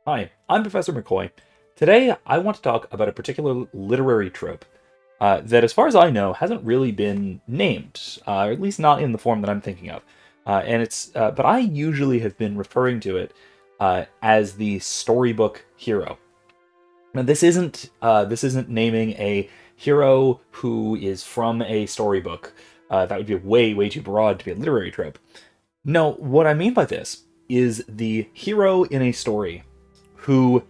Hi, I'm Professor McCoy. Today, I want to talk about a particular literary trope that, as far as I know, hasn't really been named, or at least not in the form that I'm thinking of. But I usually have been referring to it as the storybook hero. Now, this isn't naming a hero who is from a storybook. That would be way, way too broad to be a literary trope. No, what I mean by this is the hero in a story who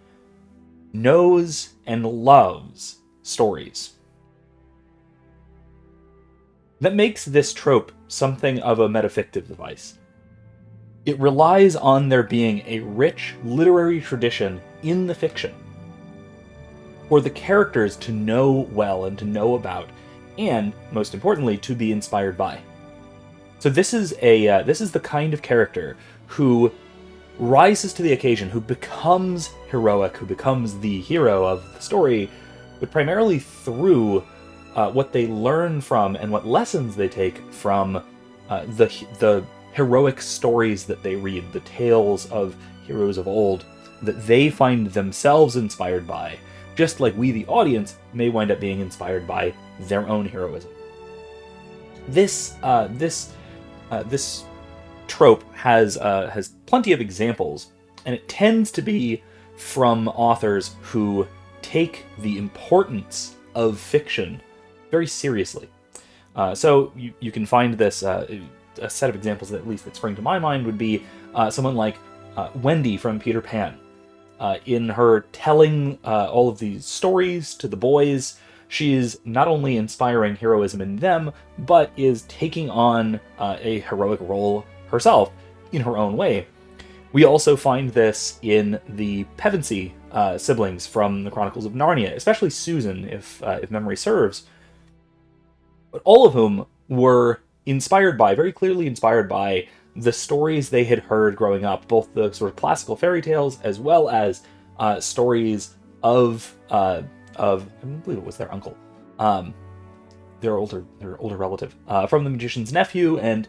knows and loves stories. That makes this trope something of a metafictive device. It relies on there being a rich literary tradition in the fiction for the characters to know well and to know about, and most importantly, to be inspired by. So this is the kind of character who rises to the occasion, who becomes heroic, who becomes the hero of the story, but primarily through what they learn from and what lessons they take from the heroic stories that they read, the tales of heroes of old that they find themselves inspired by, just like we, the audience, may wind up being inspired by their own heroism. This trope has plenty of examples, and it tends to be from authors who take the importance of fiction very seriously. So you can find this a set of examples that at least that spring to my mind would be someone like Wendy from Peter Pan. In her telling all of these stories to the boys, she is not only inspiring heroism in them, but is taking on a heroic role herself in her own way. We also find this in the Pevensey siblings from the Chronicles of Narnia, especially Susan, if memory serves, but all of whom were inspired by, very clearly inspired by, the stories they had heard growing up, both the sort of classical fairy tales as well as stories of I believe it was their uncle, their older relative, from the magician's nephew, and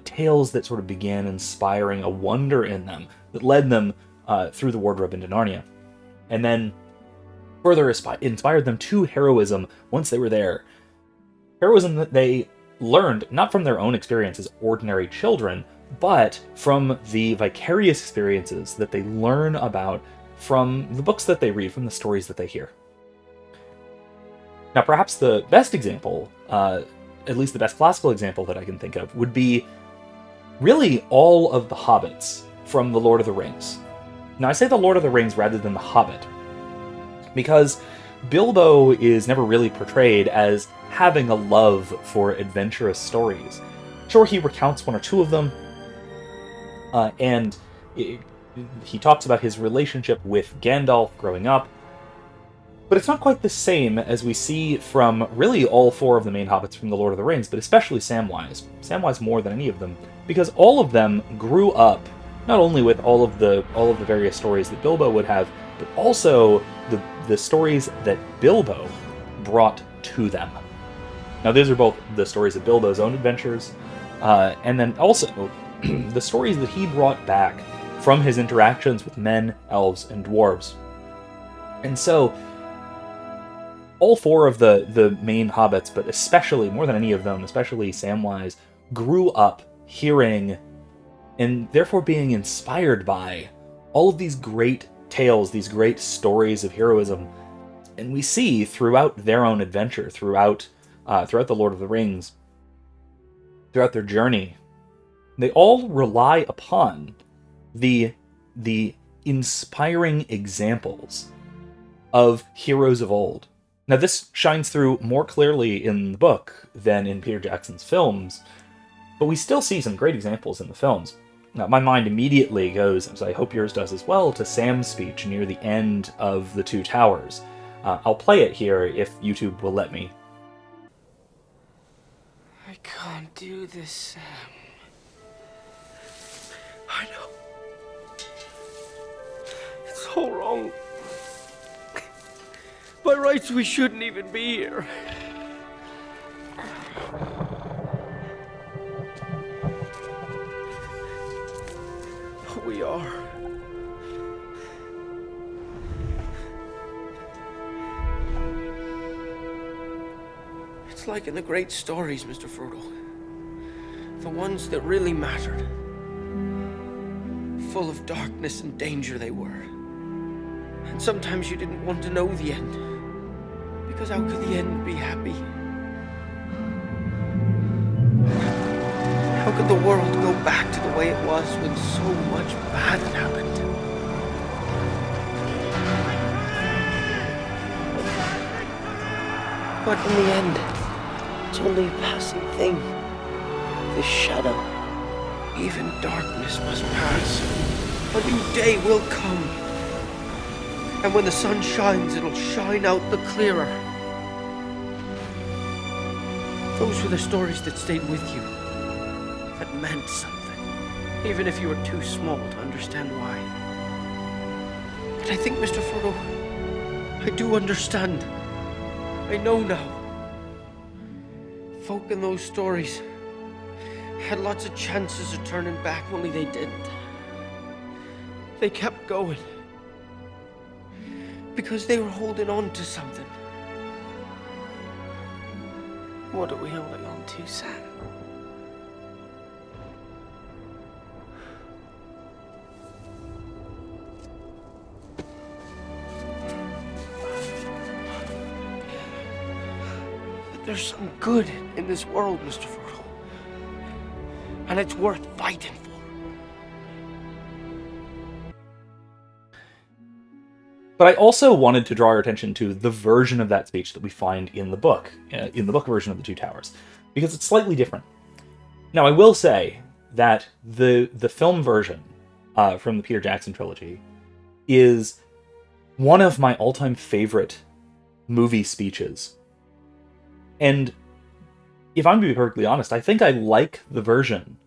tales that sort of began inspiring a wonder in them that led them through the wardrobe into Narnia, and then further inspired them to heroism once they were there. Heroism that they learned not from their own experience as ordinary children, but from the vicarious experiences that they learn about from the books that they read, from the stories that they hear. Now, perhaps the best example, at least the best classical example that I can think of, would be really all of the hobbits from The Lord of the Rings. Now, I say The Lord of the Rings rather than The Hobbit, because Bilbo is never really portrayed as having a love for adventurous stories. Sure, he recounts one or two of them, and he talks about his relationship with Gandalf growing up, but it's not quite the same as we see from really all four of the main hobbits from The Lord of the Rings, but especially Samwise. Samwise more than any of them, because all of them grew up not only with all of the various stories that Bilbo would have, but also the stories that Bilbo brought to them. Now, these are both the stories of Bilbo's own adventures, and then also the stories that he brought back from his interactions with men, elves, and dwarves. And so, all four of the main hobbits, but especially, more than any of them, especially Samwise, grew up hearing and therefore being inspired by all of these great tales, these great stories of heroism. And we see throughout their own adventure, throughout The Lord of the Rings, throughout their journey, they all rely upon the inspiring examples of heroes of old. Now, this shines through more clearly in the book than in Peter Jackson's films, but we still see some great examples in the films. Now, my mind immediately goes, as I hope yours does as well, to Sam's speech near the end of The Two Towers. I'll play it here if YouTube will let me. I can't do this, Sam. I know. It's all wrong. By rights, we shouldn't even be here. But we are. It's like in the great stories, Mr. Frodo. The ones that really mattered. Full of darkness and danger they were. And sometimes you didn't want to know the end. Because how could the end be happy? How could the world go back to the way it was when so much bad had happened? But in the end, it's only a passing thing. This shadow. Even darkness must pass. A new day will come. And when the sun shines, it'll shine out the clearer. Those were the stories that stayed with you. That meant something. Even if you were too small to understand why. But I think, Mr. Frodo, I do understand. I know now. Folk in those stories had lots of chances of turning back, only they didn't. They kept going. Because they were holding on to something. What are we holding on to, Sam? There's some good in this world, Mr. Frodo. And it's worth fighting for. But I also wanted to draw your attention to the version of that speech that we find in the book version of The Two Towers, because it's slightly different. Now, I will say that the film version from the Peter Jackson trilogy is one of my all-time favorite movie speeches. And if I'm to be perfectly honest, I think I like the version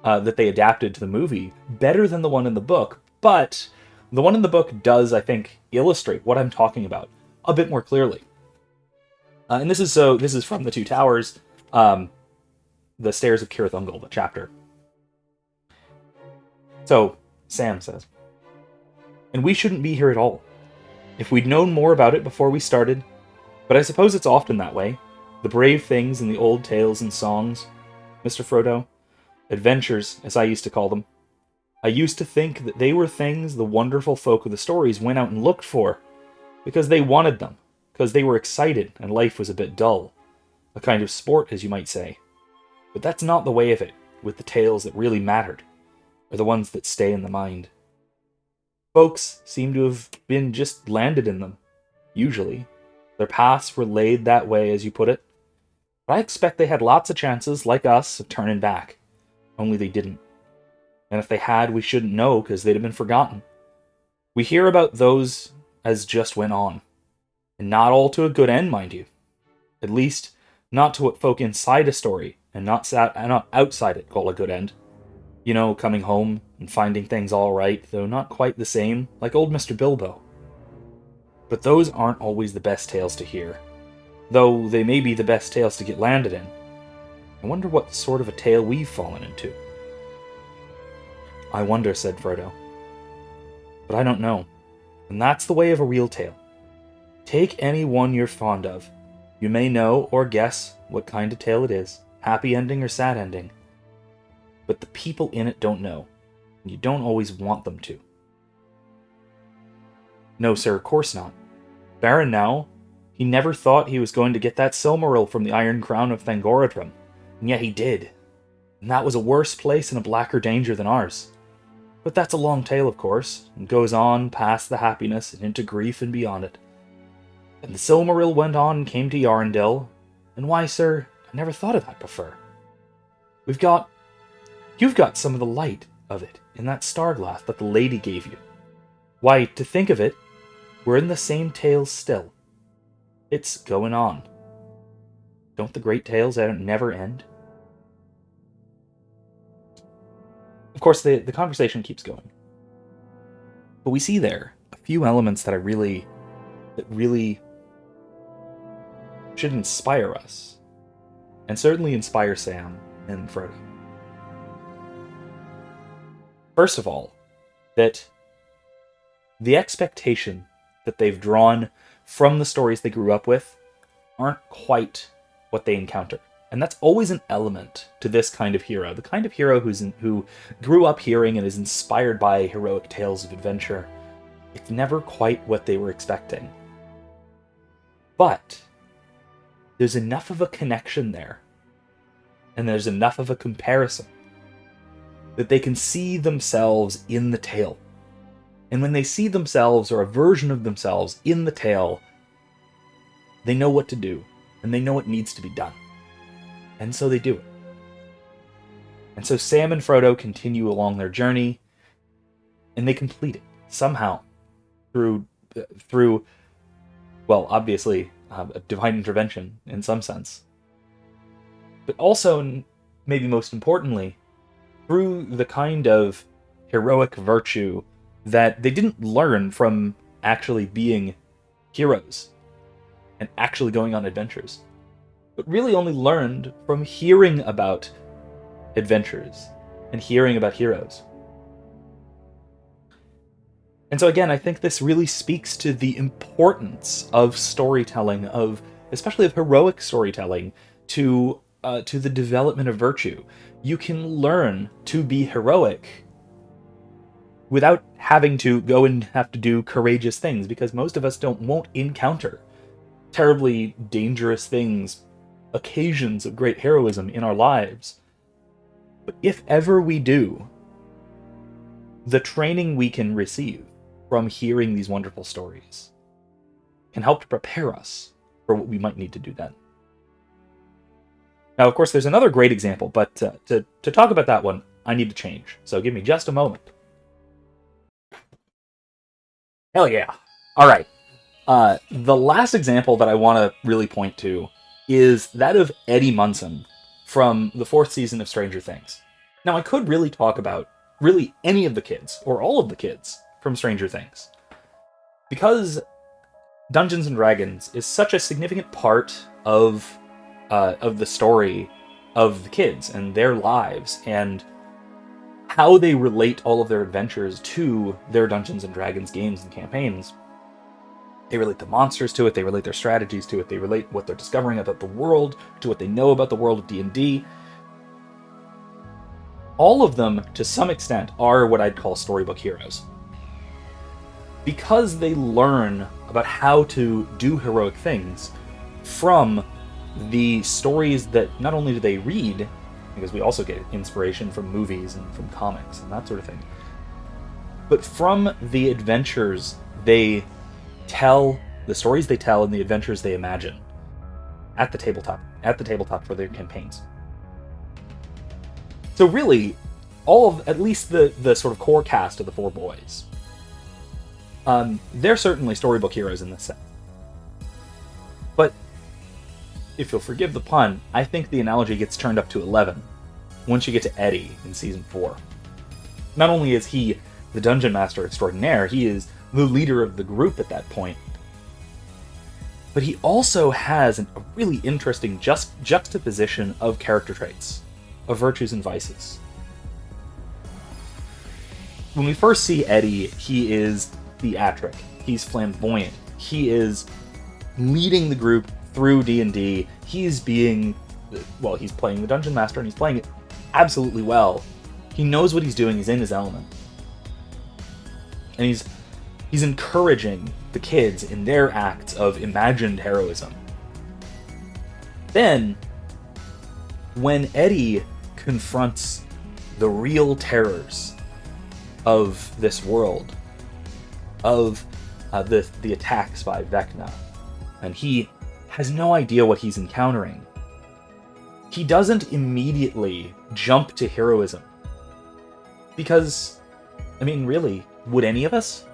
that they adapted to the movie better than the one in the book, but the one in the book does, I think, illustrate what I'm talking about a bit more clearly. And this is from The Two Towers, The Stairs of Cirith Ungol, the chapter. So, Sam says, "And we shouldn't be here at all. If we'd known more about it before we started, but I suppose it's often that way. The brave things in the old tales and songs, Mr. Frodo, adventures, as I used to call them. I used to think that they were things the wonderful folk of the stories went out and looked for, because they wanted them, because they were excited and life was a bit dull. A kind of sport, as you might say. But that's not the way of it, with the tales that really mattered, or the ones that stay in the mind. Folks seem to have been just landed in them, usually. Their paths were laid that way, as you put it. But I expect they had lots of chances, like us, of turning back. Only they didn't. And if they had, we shouldn't know, because they'd have been forgotten. We hear about those as just went on. And not all to a good end, mind you. At least, not to what folk inside a story, and not outside it, call a good end. You know, coming home and finding things all right, though not quite the same, like old Mr. Bilbo. But those aren't always the best tales to hear, though they may be the best tales to get landed in. I wonder what sort of a tale we've fallen into." "I wonder," said Frodo. "But I don't know. And that's the way of a real tale. Take any one you're fond of. You may know or guess what kind of tale it is, happy ending or sad ending. But the people in it don't know, and you don't always want them to." "No, sir, of course not. Baron now, he never thought he was going to get that Silmaril from the Iron Crown of Thangorodrim, and yet he did. And that was a worse place and a blacker danger than ours. But that's a long tale, of course, and goes on past the happiness and into grief and beyond it. And the Silmaril went on and came to Yarndell, and why, sir, I never thought of that before. You've got some of the light of it in that star glass that the lady gave you. Why, to think of it, we're in the same tales still. It's going on. Don't the great tales never end?" Of course, the conversation keeps going. But we see there a few elements that really should inspire us. And certainly inspire Sam and Frodo. First of all, that the expectation that they've drawn from the stories they grew up with aren't quite what they encounter. And that's always an element to this kind of hero. The kind of hero who grew up hearing and is inspired by heroic tales of adventure. It's never quite what they were expecting. But there's enough of a connection there, and there's enough of a comparison, that they can see themselves in the tale. And when they see themselves, or a version of themselves, in the tale, they know what to do, and they know what needs to be done. And so they do it. And so Sam and Frodo continue along their journey, and they complete it, somehow, through well, obviously, a divine intervention, in some sense. But also, and maybe most importantly, through the kind of heroic virtue that they didn't learn from actually being heroes and actually going on adventures, but really only learned from hearing about adventures and hearing about heroes. And so again, I think this really speaks to the importance of storytelling, especially of heroic storytelling, to the development of virtue. You can learn to be heroic without having to go and have to do courageous things, because most of us won't encounter terribly dangerous things, occasions of great heroism in our lives. But if ever we do, the training we can receive from hearing these wonderful stories can help to prepare us for what we might need to do then. Now, of course, there's another great example, but to talk about that one, I need to change. So give me just a moment. Hell yeah. All right. The last example that I want to really point to is that of Eddie Munson from the 4th season of Stranger Things. Now, I could really talk about really any of the kids, or all of the kids, from Stranger Things, because Dungeons & Dragons is such a significant part of the story of the kids and their lives, and how they relate all of their adventures to their Dungeons & Dragons games and campaigns. They relate the monsters to it, they relate their strategies to it, they relate what they're discovering about the world to what they know about the world of D&D. All of them, to some extent, are what I'd call storybook heroes. Because they learn about how to do heroic things from the stories that not only do they read, because we also get inspiration from movies and from comics and that sort of thing, but from the adventures they tell, the stories they tell, and the adventures they imagine at the tabletop for their campaigns. So really, all of, at least the sort of core cast of the 4 boys, they're certainly storybook heroes in this sense. But if you'll forgive the pun, I think the analogy gets turned up to 11 once you get to Eddie in Season 4. Not only is he the Dungeon Master Extraordinaire, he is the leader of the group at that point, but he also has a really interesting juxtaposition of character traits, of virtues and vices. When we first see Eddie, he is theatric, he's flamboyant, he is leading the group through D&D, he's playing the Dungeon Master, and he's playing it absolutely well. He knows what he's doing, he's in his element. And he's encouraging the kids in their acts of imagined heroism. Then, when Eddie confronts the real terrors of this world, of the attacks by Vecna, and he has no idea what he's encountering, he doesn't immediately jump to heroism. Because, I mean, really, would any of us?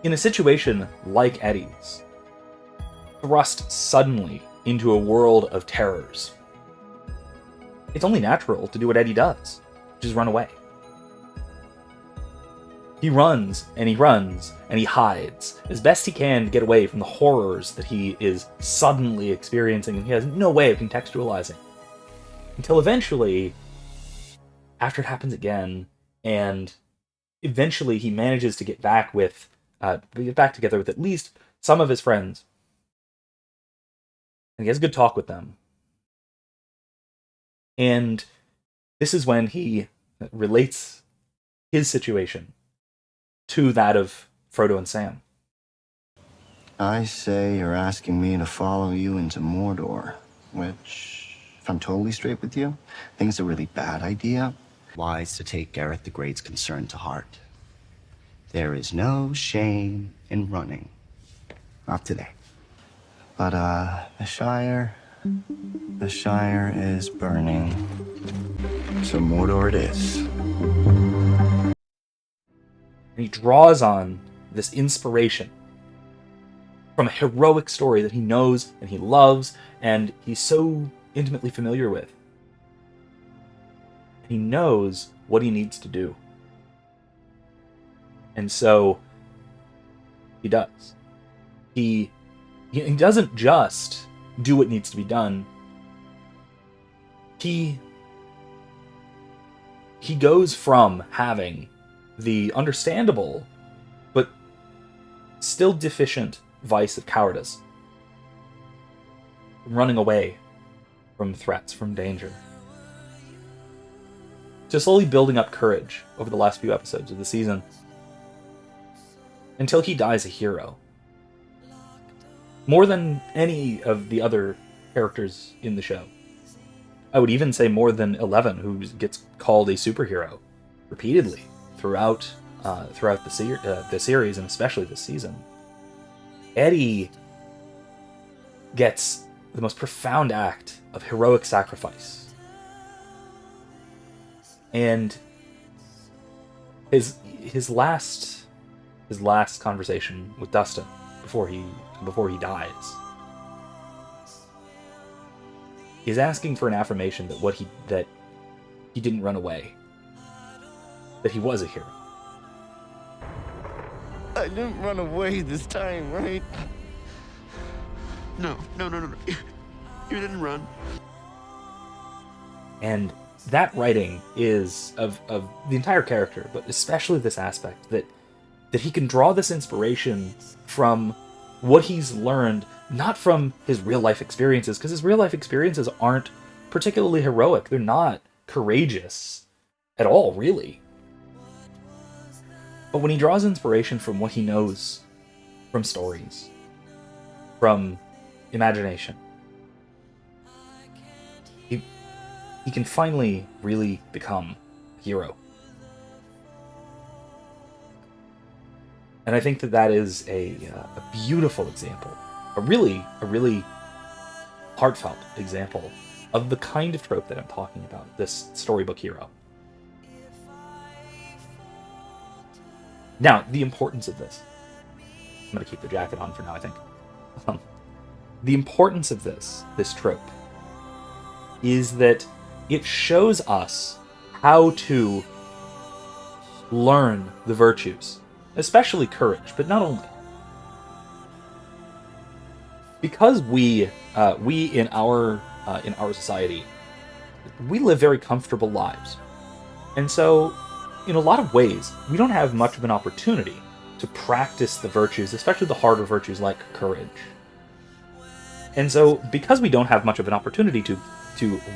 In a situation like Eddie's, thrust suddenly into a world of terrors, it's only natural to do what Eddie does, which is run away. He runs, and he runs, and he hides as best he can to get away from the horrors that he is suddenly experiencing, and he has no way of contextualizing. Until eventually, after it happens again, and eventually he manages to get back together with at least some of his friends, and he has a good talk with them, And this is when he relates his situation to that of Frodo and Sam. I say you're asking me to follow you into Mordor, which, if I'm totally straight with you, I think it's a really bad idea. Wise to take Gareth the Great's concern to heart. There is no shame in running. Not today. But, the Shire is burning. So Mordor it is. And he draws on this inspiration from a heroic story that he knows and he loves and he's so intimately familiar with. He knows what he needs to do. And so he does. He doesn't just do what needs to be done. He goes from having the understandable but still deficient vice of cowardice, running away from threats, from danger, to slowly building up courage over the last few episodes of the season, until he dies a hero. More than any of the other characters in the show. I would even say more than Eleven, who gets called a superhero repeatedly throughout the series, and especially this season. Eddie gets the most profound act of heroic sacrifice. And his last conversation with Dustin before he dies is asking for an affirmation that he didn't run away, that he was a hero. I didn't run away this time, right? No. You didn't run. And that writing is of the entire character, but especially this aspect that he can draw this inspiration from what he's learned, not from his real life experiences, because his real life experiences aren't particularly heroic. They're not courageous at all, really. But when he draws inspiration from what he knows, from stories, from imagination, he can finally really become a hero. And I think that is a beautiful example, a really heartfelt example of the kind of trope that I'm talking about, this storybook hero. Now, the importance of this. I'm going to keep the jacket on for now, I think. The importance of this trope is that it shows us how to learn the virtues, especially courage, but not only. Because we in our society, we live very comfortable lives, and so in a lot of ways, we don't have much of an opportunity to practice the virtues, especially the harder virtues like courage. And so, because we don't have much of an opportunity to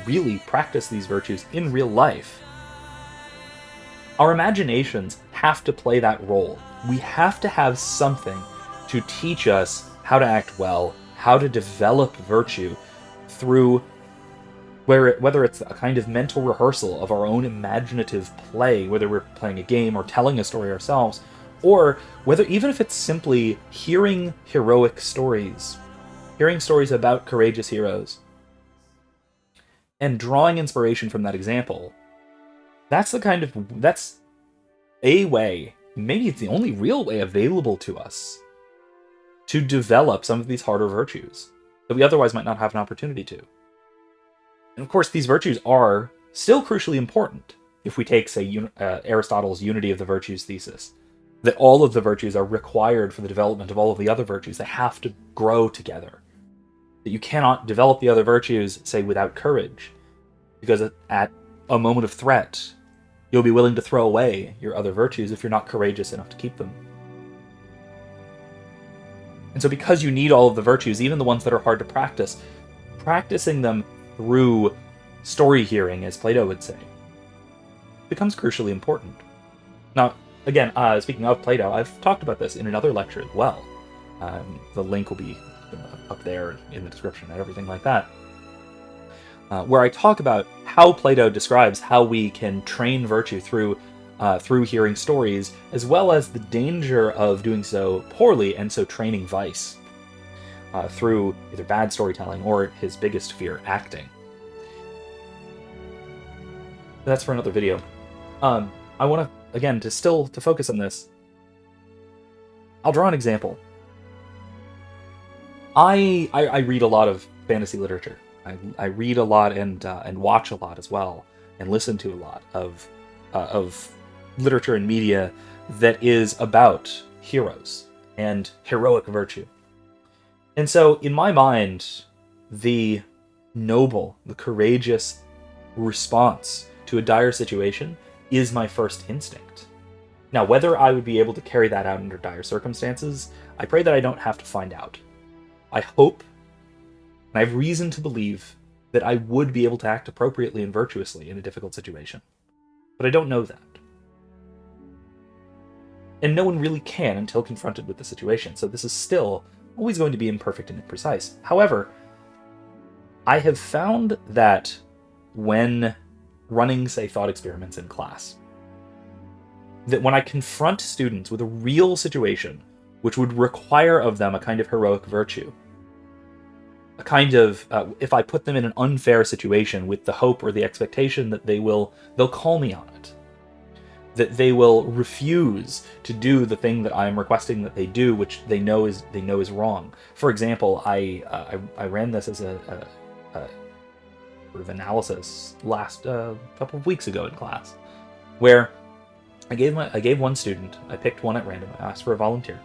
really practice these virtues in real life, our imaginations have to play that role. We have to have something to teach us how to act well, how to develop virtue through whether it's a kind of mental rehearsal of our own imaginative play, whether we're playing a game or telling a story ourselves, or whether even if it's simply hearing heroic stories, hearing stories about courageous heroes, and drawing inspiration from that example. That's a way, maybe it's the only real way available to us to develop some of these harder virtues that we otherwise might not have an opportunity to. And of course, these virtues are still crucially important if we take, say, Aristotle's unity of the virtues thesis, that all of the virtues are required for the development of all of the other virtues. They have to grow together. That you cannot develop the other virtues, say, without courage, because at a moment of threat, you'll be willing to throw away your other virtues if you're not courageous enough to keep them. And so because you need all of the virtues, even the ones that are hard to practice, practicing them through story hearing, as Plato would say, becomes crucially important. Now, again, speaking of Plato, I've talked about this in another lecture as well. The link will be up there in the description and everything like that, where I talk about how Plato describes how we can train virtue through hearing stories, as well as the danger of doing so poorly and so training vice through either bad storytelling or his biggest fear, acting. That's for another video. I want to, again, to focus on this, I'll draw an example. I read a lot of fantasy literature. I read a lot and watch a lot as well, and listen to a lot of literature and media that is about heroes and heroic virtue. And so, in my mind, the noble, the courageous response to a dire situation is my first instinct. Now, whether I would be able to carry that out under dire circumstances, I pray that I don't have to find out. I hope, and I have reason to believe, that I would be able to act appropriately and virtuously in a difficult situation. But I don't know that. And no one really can until confronted with the situation, so this is still always going to be imperfect and imprecise. However, I have found that when running, say, thought experiments in class, that when I confront students with a real situation which would require of them a kind of heroic virtue, a kind of, if I put them in an unfair situation with the hope or the expectation that they'll call me on it, that they will refuse to do the thing that I am requesting that they do, which they know is wrong. For example, I ran this as a sort of analysis last couple of weeks ago in class, where I gave one student, I picked one at random, I asked for a volunteer,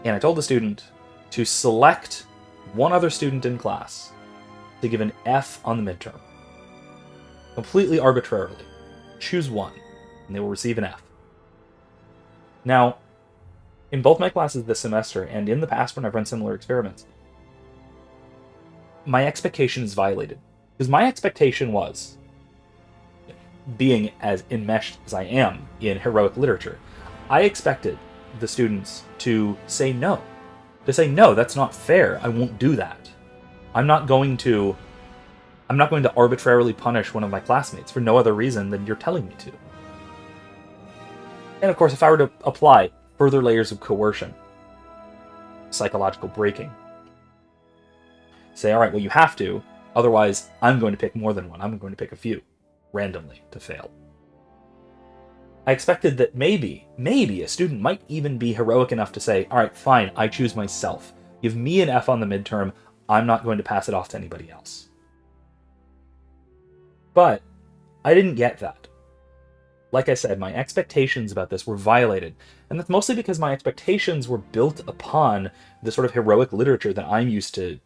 and I told the student to select one other student in class to give an F on the midterm, completely arbitrarily. Choose one, and they will receive an F. Now, in both my classes this semester, and in the past when I've run similar experiments, my expectation is violated. Because my expectation was, being as enmeshed as I am in heroic literature, I expected the students to say no. To say, no, that's not fair, I won't do that. I'm not going to arbitrarily punish one of my classmates for no other reason than you're telling me to. And of course, if I were to apply further layers of coercion, psychological breaking, say, all right, well, you have to, otherwise I'm going to pick more than one. I'm going to pick a few, randomly, to fail. I expected that maybe a student might even be heroic enough to say, all right, fine, I choose myself. Give me an F on the midterm. I'm not going to pass it off to anybody else. But I didn't get that. Like I said, my expectations about this were violated, and that's mostly because my expectations were built upon the sort of heroic literature that I'm used to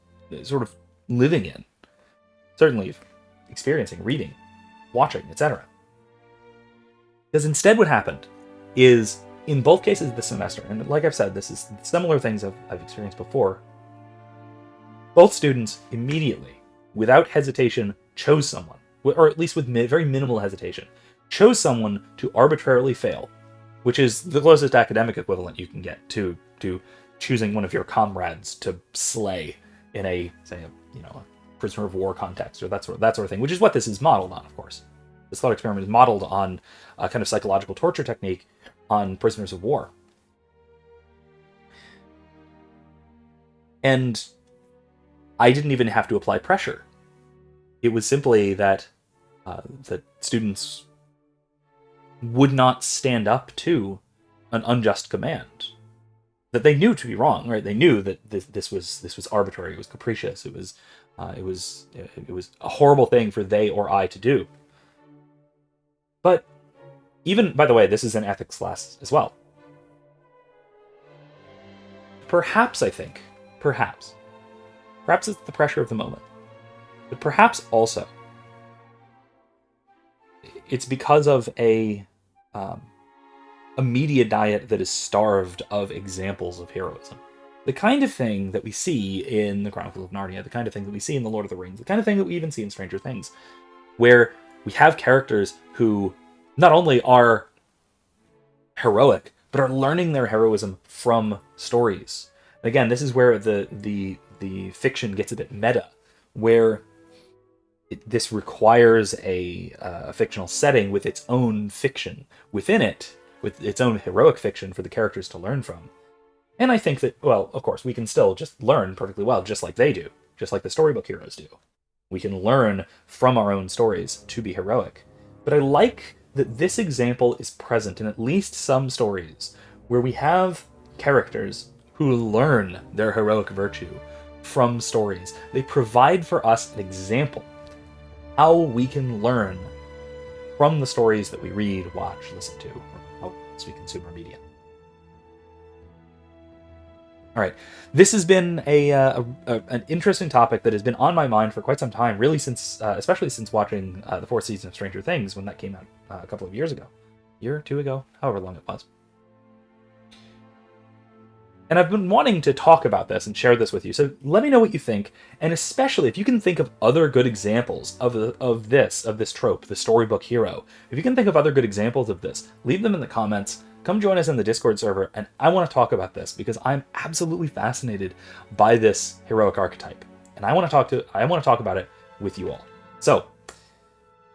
sort of living in. Certainly experiencing, reading, watching, etc. Because instead what happened is, in both cases this semester, and like I've said, this is similar things I've experienced before, both students immediately, without hesitation, chose someone, or at least with very minimal hesitation, chose someone to arbitrarily fail, which is the closest academic equivalent you can get to choosing one of your comrades to slay in a, say, a prisoner of war context, or that sort of thing, which is what this is modeled on, of course. This thought experiment is modeled on a kind of psychological torture technique on prisoners of war. And I didn't even have to apply pressure. It was simply that that students would not stand up to an unjust command that they knew to be wrong. Right? They knew that this was arbitrary. It was capricious. It was a horrible thing for they or I to do. But even, by the way, this is an ethics class as well. Perhaps it's the pressure of the moment. But perhaps also it's because of a media diet that is starved of examples of heroism. the kind of thing that we see in the Chronicles of Narnia, the kind of thing that we see in the Lord of the Rings, the kind of thing that we even see in Stranger Things, where we have characters who not only are heroic, but are learning their heroism from stories. Again, this is where the fiction gets a bit meta, where this requires a fictional setting with its own fiction within it, with its own heroic fiction for the characters to learn from. And I think that, well, of course, we can still just learn perfectly well, just like they do, just like the storybook heroes do. We can learn from our own stories to be heroic. But I like that this example is present in at least some stories where we have characters who learn their heroic virtue from stories. They provide for us an example how we can learn from the stories that we read, watch, listen to, or how else we consume our media. All right, this has been an interesting topic that has been on my mind for quite some time, really since, especially since watching the fourth season of Stranger Things when that came out a couple of years ago, a year or two ago, however long it was. And I've been wanting to talk about this and share this with you, so let me know what you think, and especially if you can think of other good examples of this trope, the storybook hero. If you can think of other good examples of this, leave them in the comments. Come join us in the Discord server, and I want to talk about this because I'm absolutely fascinated by this heroic archetype, and I want to talk about it with you all. So,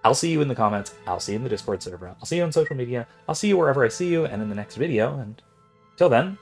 I'll see you in the comments. I'll see you in the Discord server. I'll see you on social media. I'll see you wherever I see you, and in the next video. And till then,